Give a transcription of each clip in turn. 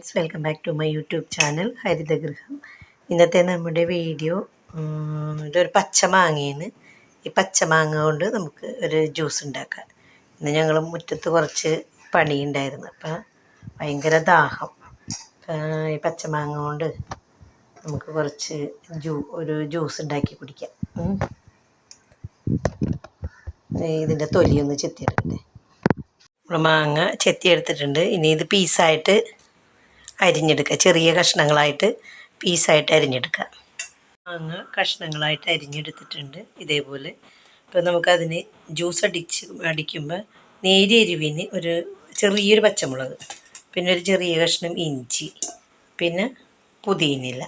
Friends, welcome back to my YouTube channel Harithagriham. ഇന്നത്തെ നമ്മുടെ video ഇതൊരു പച്ചമാങ്ങയാണ്. ഈ പച്ചമാങ്ങ കൊണ്ട് നമുക്ക് ഒരു ജ്യൂസ് ഉണ്ടാക്കാം. ഇന്ന് ഞങ്ങൾ മുറ്റത്ത് കുറച്ച് പണിയുണ്ടായിരുന്നു, അപ്പം ഭയങ്കര ദാഹം. ഈ പച്ചമാങ്ങ കൊണ്ട് നമുക്ക് കുറച്ച് ഒരു ജ്യൂസ് ഉണ്ടാക്കി കുടിക്കാം. ഇതിൻ്റെ തൊലിയൊന്ന് ചെത്തിയെടുക്കട്ടെ. നമ്മൾ മാങ്ങ ചെത്തിയെടുത്തിട്ടുണ്ട്. ഇനി ഇത് പീസായിട്ട് അരിഞ്ഞെടുക്കുക, ചെറിയ കഷ്ണങ്ങളായിട്ട് പീസായിട്ട് അരിഞ്ഞെടുക്കുക. മാങ്ങ കഷ്ണങ്ങളായിട്ട് അരിഞ്ഞെടുത്തിട്ടുണ്ട് ഇതേപോലെ. ഇപ്പോൾ നമുക്കതിന് ജ്യൂസ് അടിക്കുമ്പോൾ നേരിയ എരിവിന് ഒരു ചെറിയൊരു പച്ചമുളക്, പിന്നെ ഒരു ചെറിയ കഷ്ണം ഇഞ്ചി, പിന്നെ പുതിനയില,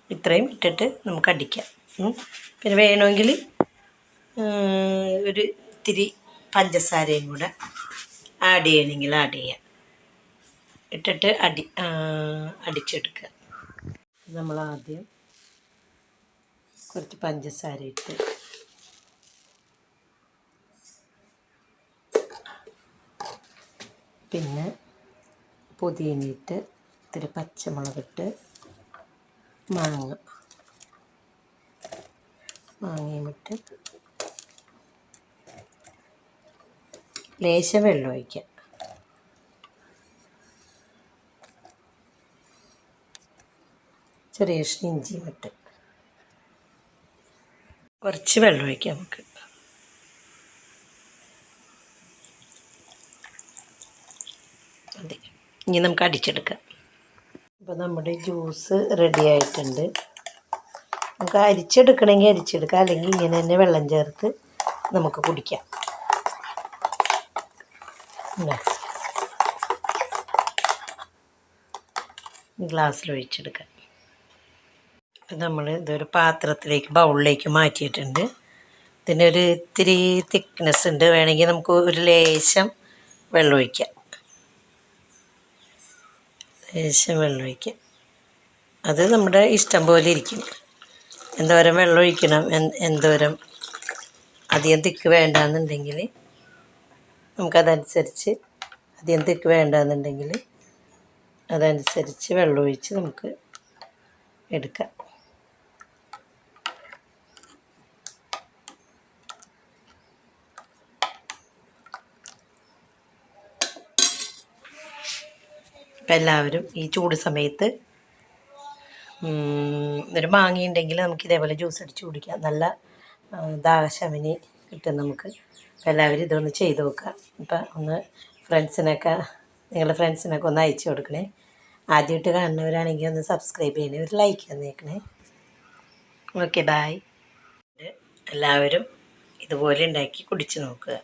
ഇത്രയും ഇട്ടിട്ട് നമുക്ക് അടിക്കാം. പിന്നെ വേണമെങ്കിൽ ഒരു ഇത്തിരി പഞ്ചസാരയും കൂടെ ആഡ് ചെയ്യണമെങ്കിൽ ആഡ് ചെയ്യാം. ഇട്ടിട്ട് അടിച്ചെടുക്കുക. നമ്മൾ ആദ്യം കുറച്ച് പഞ്ചസാര ഇട്ട് പിന്നെ പുതിനയിട്ട് ഇത്തിരി പച്ചമുളകിട്ട് മാങ്ങയും ഇട്ട് ലേശം വെള്ളം ഒഴിക്കാം. ചെറിയ കഷ്ണം ഇഞ്ചിയും ഇട്ട് കുറച്ച് വെള്ളം ഒഴിക്കാം നമുക്ക്. അതെ, ഇനി നമുക്ക് അടിച്ചെടുക്കാം. അപ്പോൾ നമ്മുടെ ജ്യൂസ് റെഡി ആയിട്ടുണ്ട്. നമുക്ക് അരിച്ചെടുക്കണമെങ്കിൽ അരിച്ചെടുക്കാം, അല്ലെങ്കിൽ ഇങ്ങനെ തന്നെ വെള്ളം ചേർത്ത് നമുക്ക് കുടിക്കാം. ഗ്ലാസ്സിൽ ഒഴിച്ചെടുക്കാം. അപ്പം നമ്മൾ ഇതൊരു പാത്രത്തിലേക്ക്, ബൗളിലേക്ക് മാറ്റിയിട്ടുണ്ട്. ഇതിനൊരു ഇത്തിരി തിക്നെസ് ഉണ്ട്. വേണമെങ്കിൽ നമുക്ക് ഒരു ലേശം വെള്ളം ഒഴിക്കാം. അത് നമ്മുടെ ഇഷ്ടം പോലെ ഇരിക്കും. എന്തോരം വെള്ളം ഒഴിക്കണം, എന്തോരം അധികം തിക്ക് വേണ്ടാന്നുണ്ടെങ്കിൽ നമുക്കതനുസരിച്ച്, അധികം തിക്ക് വേണ്ടാന്നുണ്ടെങ്കിൽ അതനുസരിച്ച് വെള്ളം ഒഴിച്ച് നമുക്ക് എടുക്കാം. അപ്പം എല്ലാവരും ഈ ചൂട് സമയത്ത് ഒരു മാങ്ങയുണ്ടെങ്കിൽ നമുക്ക് ഇതേപോലെ ജ്യൂസ് അടിച്ച് കുടിക്കാം. നല്ല ദാഹശമനി കിട്ടും നമുക്ക്. അപ്പം എല്ലാവരും ഇതൊന്ന് ചെയ്ത് നോക്കുക. ഇപ്പം ഒന്ന് നിങ്ങളുടെ ഫ്രണ്ട്സിനൊക്കെ ഒന്ന് അയച്ചു കൊടുക്കണേ. ആദ്യമായിട്ട് കാണുന്നവരാണെങ്കിൽ ഒന്ന് സബ്സ്ക്രൈബ് ചെയ്യണേ, ഒരു ലൈക്ക് തന്നേക്കണേ. Okay, bye. എല്ലാവരും ഇതുപോലെ ഉണ്ടാക്കി കുടിച്ച് നോക്കുക.